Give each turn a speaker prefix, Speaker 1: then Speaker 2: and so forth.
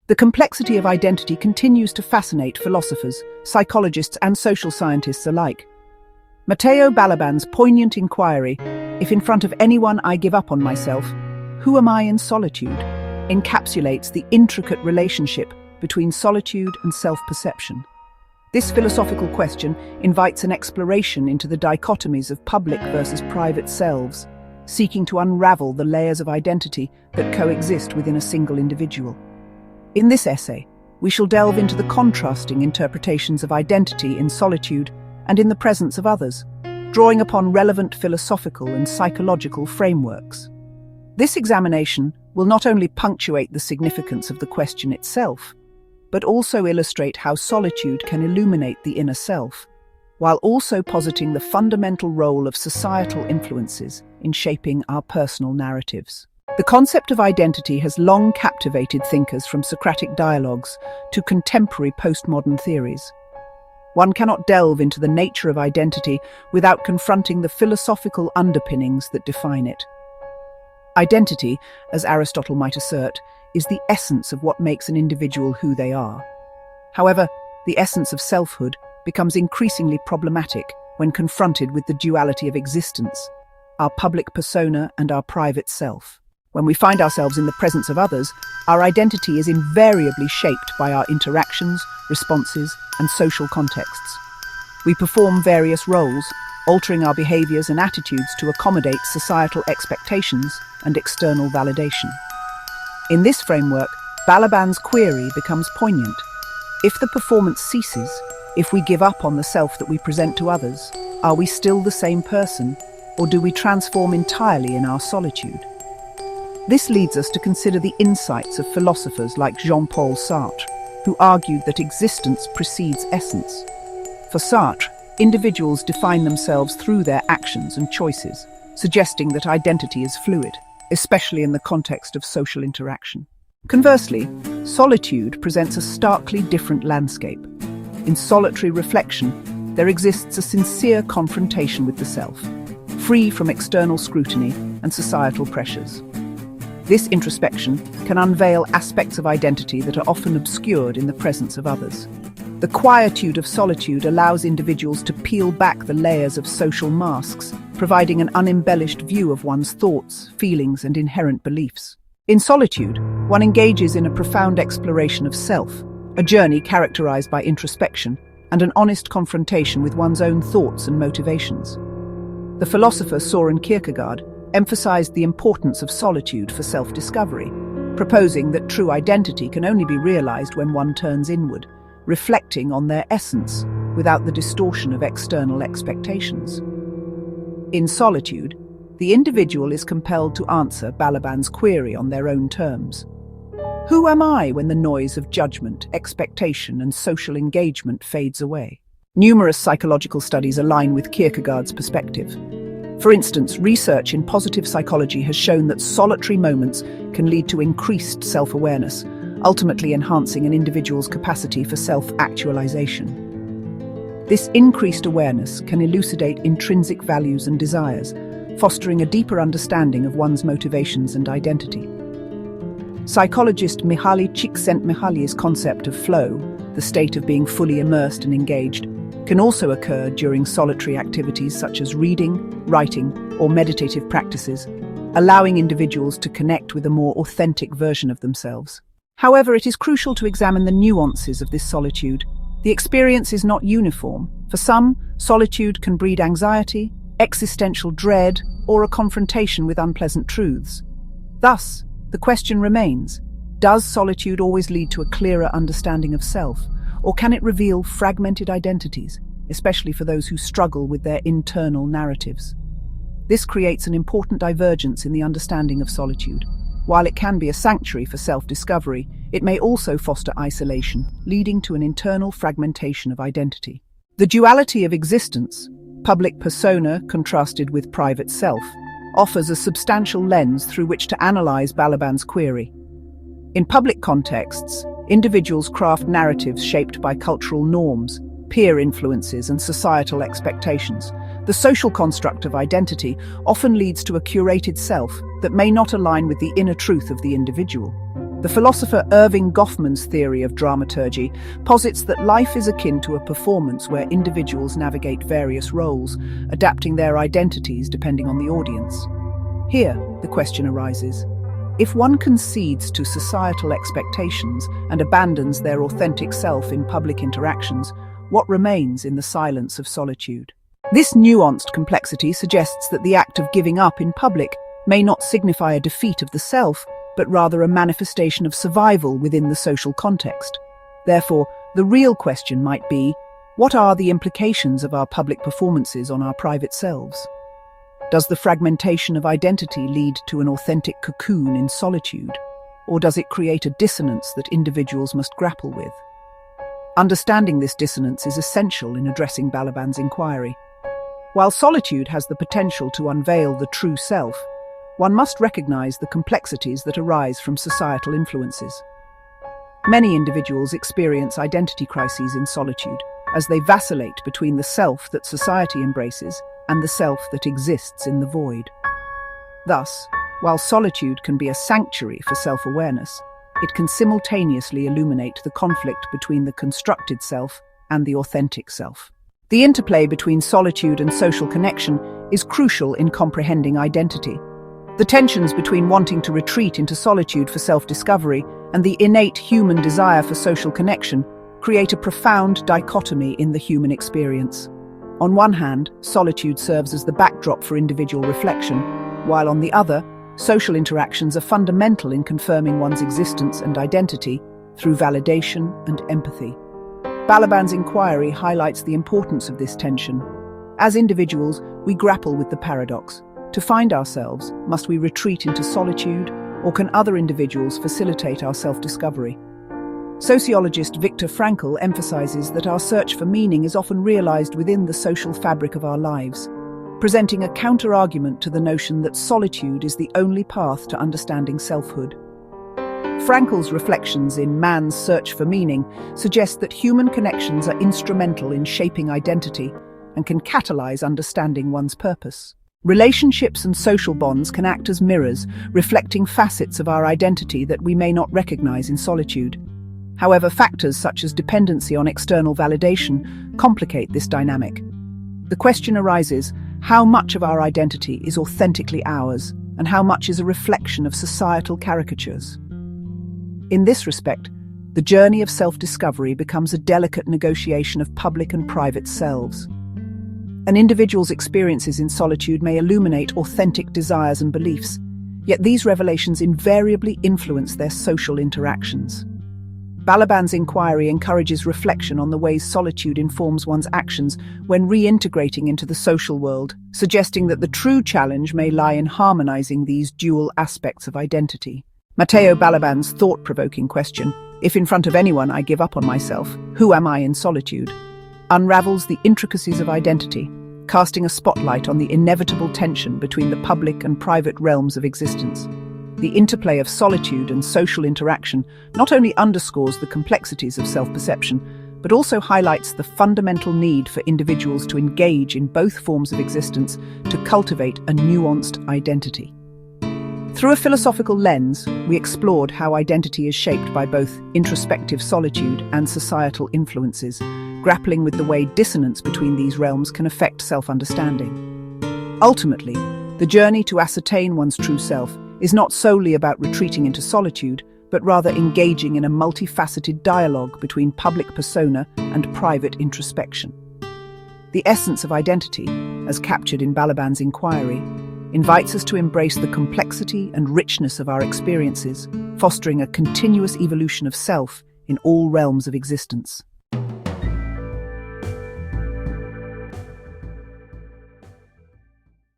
Speaker 1: The complexity of identity continues to fascinate philosophers, psychologists, and social scientists alike. Matteo Balaban's poignant inquiry, "If in front of anyone I give up on myself, who am I in solitude?" encapsulates the intricate relationship between solitude and self-perception. This philosophical question invites an exploration into the dichotomies of public versus private selves, seeking to unravel the layers of identity that coexist within a single individual. In this essay, we shall delve into the contrasting interpretations of identity in solitude and in the presence of others, drawing upon relevant philosophical and psychological frameworks. This examination will not only punctuate the significance of the question itself, but also illustrate how solitude can illuminate the inner self, while also positing the fundamental role of societal influences in shaping our personal narratives. The concept of identity has long captivated thinkers from Socratic dialogues to contemporary postmodern theories. One cannot delve into the nature of identity without confronting the philosophical underpinnings that define it. Identity, as Aristotle might assert, is the essence of what makes an individual who they are. However, the essence of selfhood becomes increasingly problematic when confronted with the duality of existence, our public persona and our private self. When we find ourselves in the presence of others, our identity is invariably shaped by our interactions, responses, and social contexts. We perform various roles, altering our behaviors and attitudes to accommodate societal expectations and external validation. In this framework, Balaban's query becomes poignant. If the performance ceases, if we give up on the self that we present to others, are we still the same person, or do we transform entirely in our solitude? This leads us to consider the insights of philosophers like Jean-Paul Sartre, who argued that existence precedes essence. For Sartre, individuals define themselves through their actions and choices, suggesting that identity is fluid, especially in the context of social interaction. Conversely, solitude presents a starkly different landscape. In solitary reflection, there exists a sincere confrontation with the self, free from external scrutiny and societal pressures. This introspection can unveil aspects of identity that are often obscured in the presence of others. The quietude of solitude allows individuals to peel back the layers of social masks, providing an unembellished view of one's thoughts, feelings, and inherent beliefs. In solitude, one engages in a profound exploration of self, a journey characterized by introspection and an honest confrontation with one's own thoughts and motivations. The philosopher Søren Kierkegaard emphasized the importance of solitude for self-discovery, proposing that true identity can only be realized when one turns inward, reflecting on their essence without the distortion of external expectations. In solitude, the individual is compelled to answer Balaban's query on their own terms. Who am I when the noise of judgment, expectation, and social engagement fades away? Numerous psychological studies align with Kierkegaard's perspective. For instance, research in positive psychology has shown that solitary moments can lead to increased self-awareness, ultimately enhancing an individual's capacity for self-actualization. This increased awareness can elucidate intrinsic values and desires, fostering a deeper understanding of one's motivations and identity. Psychologist Mihaly Csikszentmihalyi's concept of flow, the state of being fully immersed and engaged, can also occur during solitary activities such as reading, writing, or meditative practices, allowing individuals to connect with a more authentic version of themselves. However, it is crucial to examine the nuances of this solitude. The experience is not uniform. For some, solitude can breed anxiety, existential dread, or a confrontation with unpleasant truths. Thus, the question remains, does solitude always lead to a clearer understanding of self, or can it reveal fragmented identities, especially for those who struggle with their internal narratives? This creates an important divergence in the understanding of solitude. While it can be a sanctuary for self-discovery, it may also foster isolation, leading to an internal fragmentation of identity. The duality of existence, public persona contrasted with private self, offers a substantial lens through which to analyze Balaban's query. In public contexts, individuals craft narratives shaped by cultural norms, peer influences, and societal expectations. The social construct of identity often leads to a curated self that may not align with the inner truth of the individual. The philosopher Irving Goffman's theory of dramaturgy posits that life is akin to a performance where individuals navigate various roles, adapting their identities depending on the audience. Here, the question arises: if one concedes to societal expectations and abandons their authentic self in public interactions, what remains in the silence of solitude? This nuanced complexity suggests that the act of giving up in public may not signify a defeat of the self, but rather a manifestation of survival within the social context. Therefore, the real question might be, what are the implications of our public performances on our private selves? Does the fragmentation of identity lead to an authentic cocoon in solitude, or does it create a dissonance that individuals must grapple with? Understanding this dissonance is essential in addressing Balaban's inquiry. While solitude has the potential to unveil the true self, one must recognize the complexities that arise from societal influences. Many individuals experience identity crises in solitude, as they vacillate between the self that society embraces and the self that exists in the void. Thus, while solitude can be a sanctuary for self-awareness, it can simultaneously illuminate the conflict between the constructed self and the authentic self. The interplay between solitude and social connection is crucial in comprehending identity. The tensions between wanting to retreat into solitude for self-discovery and the innate human desire for social connection create a profound dichotomy in the human experience. On one hand, solitude serves as the backdrop for individual reflection, while on the other, social interactions are fundamental in confirming one's existence and identity through validation and empathy. Balaban's inquiry highlights the importance of this tension. As individuals, we grapple with the paradox. To find ourselves, must we retreat into solitude, or can other individuals facilitate our self-discovery? Sociologist Viktor Frankl emphasizes that our search for meaning is often realized within the social fabric of our lives, presenting a counter-argument to the notion that solitude is the only path to understanding selfhood. Frankl's reflections in Man's Search for Meaning suggest that human connections are instrumental in shaping identity and can catalyze understanding one's purpose. Relationships and social bonds can act as mirrors, reflecting facets of our identity that we may not recognize in solitude. However, factors such as dependency on external validation complicate this dynamic. The question arises, how much of our identity is authentically ours, and how much is a reflection of societal caricatures? In this respect, the journey of self-discovery becomes a delicate negotiation of public and private selves. An individual's experiences in solitude may illuminate authentic desires and beliefs, yet these revelations invariably influence their social interactions. Balaban's inquiry encourages reflection on the ways solitude informs one's actions when reintegrating into the social world, suggesting that the true challenge may lie in harmonizing these dual aspects of identity. Matteo Balaban's thought-provoking question, if in front of anyone I give up on myself, who am I in solitude, unravels the intricacies of identity, casting a spotlight on the inevitable tension between the public and private realms of existence. The interplay of solitude and social interaction not only underscores the complexities of self-perception, but also highlights the fundamental need for individuals to engage in both forms of existence to cultivate a nuanced identity. Through a philosophical lens, we explored how identity is shaped by both introspective solitude and societal influences, grappling with the way dissonance between these realms can affect self-understanding. Ultimately, the journey to ascertain one's true self is not solely about retreating into solitude, but rather engaging in a multifaceted dialogue between public persona and private introspection. The essence of identity, as captured in Balaban's inquiry, invites us to embrace the complexity and richness of our experiences, fostering a continuous evolution of self in all realms of existence.